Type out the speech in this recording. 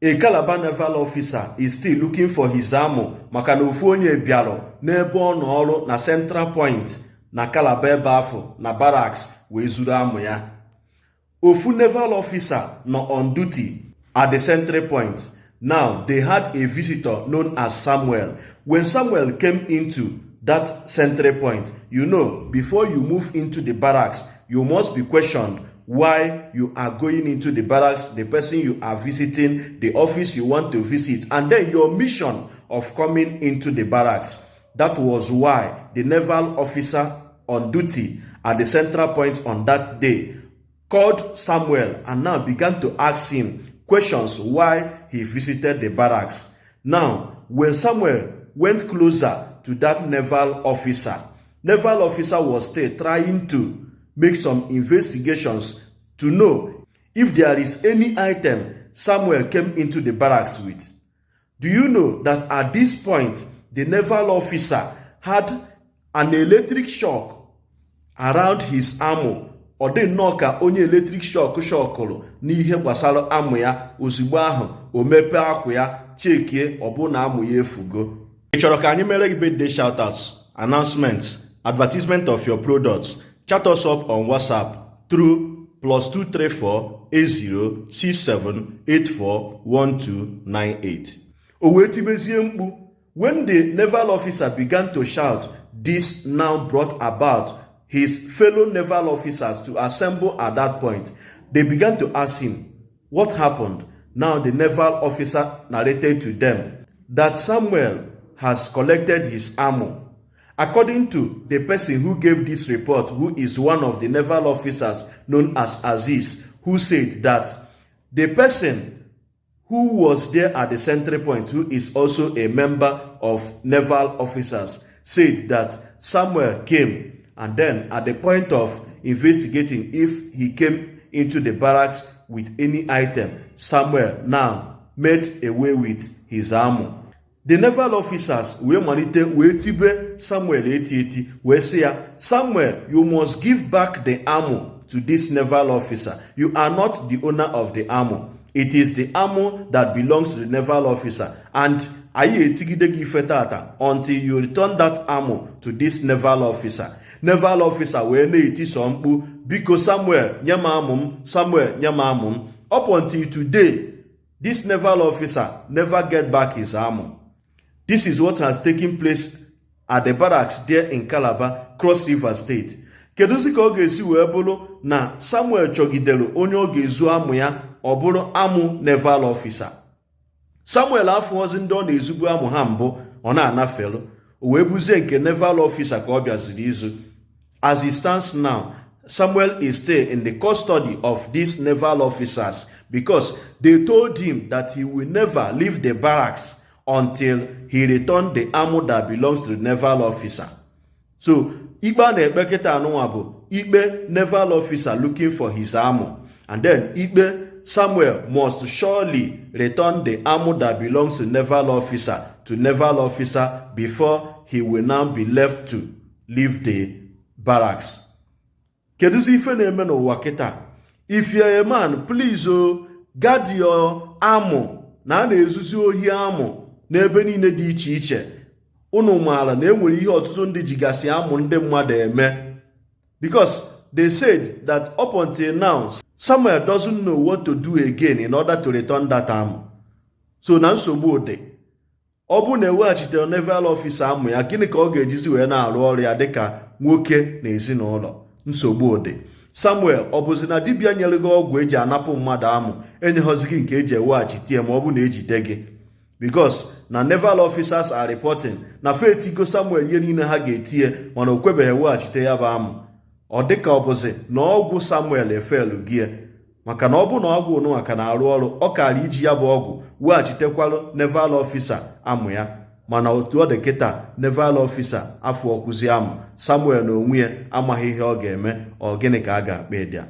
A Calabar naval officer is still looking for his ammo maka na ofu onye bịara n'ebe ọ nọ ọrụ na Central Point na Calabar ebe afọ na barracks wee zuru amụ ya. Ofu naval officer nọ on duty at the Central Point. Now they had a visitor known as Samuel. When Samuel came into that Central Point, you know, before you move into the barracks, you must be questioned why you are going into the barracks, the person you are visiting, the office you want to visit, and then your mission of coming into the barracks. That was why the naval officer on duty at the Central Point on that day called Samuel and now began to ask him questions why he visited the barracks. Now, when Samuel went closer to that naval officer was still trying to make some investigations to know if there is any item Samuel came into the barracks with. Do you know that at this point, the naval officer had an electric shock around his ammo? Ọ dị nnọọ ka onye electric shock shọkụrụ n'ihe gbasara amụ ya, ozugbo ahụ o mepee akwa ya chekie ọ bụ na amụ ya efugo. Ị chọrọ ka anyị mere gị birthday shoutouts, announcements, advertisement of your products? Chat us up on WhatsApp through +234 8067841298. O wee tibezie mkpu. When the naval officer began to shout, this now brought about his fellow naval officers to assemble at that point. They began to ask him, what happened? Now the naval officer narrated to them that Samuel has collected his ammo. According to the person who gave this report, who is one of the naval officers known as Aziz, who said that the person who was there at the Central Point, who is also a member of naval officers, said that Samuel came, and then at the point of investigating if he came into the barracks with any item, Samuel now made away with his ammo. The naval officers wee malite wee tibe Samuel eti wee say ya, Samuel, you must give back the ammo to this naval officer. You are not the owner of the ammo. It is the ammo that belongs to the naval officer, and anyị etigide gị ife tata until you return that ammo to this naval officer. Naval officer wee na-eti so mkpu, biko Samuel nye m amụ m, Samuel nye m amụ m. Up until today, this naval officer never get back his ammo. This is what has taken place at the barracks there in Calabar, Cross River State. Keduzi ka ọ ga-esi wee bụrụ na Samuel chọgidere onye ọ ga-ezu amụ ya ọ bụrụ amụ naval officer. Samuel afụọzi ndị ọ na-ezugbu amụ ha mbụ ọ na-anafelu, o wee buzie nke naval officer ka ọ bịaziri izu. As it stands now, Samuel is still in the custody of these naval officers because they told him that he will never leave the barracks until he returned the ammo that belongs to the naval officer. So, ikpe a na-ekpe kịta anụnwa bụ ikpe naval officer looking for his ammo, and then ikpe Samuel must surely return the ammo that belongs to naval officer before he will now be left to leave the barracks. Keduzi ife na-eme n'ụwa kịta? If you're a man, please guard your ammo. Na na-ezuzi ohi ammo n'ebe niile dị iche iche. Unu maara na enwere ihe ọtụtụ ndị jigasị amụ ndị mmadụ eme, because they said that up until now Samuel doesn't know what to do again in order to return that ammo. So na nsogbu ụdị ọ bụ na eweghachitere naval officer amụ ya, gịnị ka ọ ga-ejizi wee na-arụ ọrụ ya dịka nwoke na ezinụlọ? Nsogbu ụdị. Samuel, ọ bụzi na dibịa nyere gị ọgwụ eji anapụ mmadụ amụ enyeghọzi gị nke eji eweghachite ya ma ọ bụ na ejide gị? Because na naval officers are reporting na fetigo Samuel ihe niile ha ga-etinye mana o kwebeghị weghachite ya bụ amụ. Ọ dịka ọ bụzi na ọgwụ Samuel efelu gị, maka na ọ bụ na ọgwụ ụnụnwa ka na-arụ ọrụ, ọ kara iji ya bụ ọgwụ weghachitekwalụ naval officer amụ ya. Mana otu ọ dị kịta, naval officer afọ ọkụzi amụ, Samuel na onwe ya amaghị ihe ọ ga-eme, ọ gịnị ka a ga-akpa ịdị ya.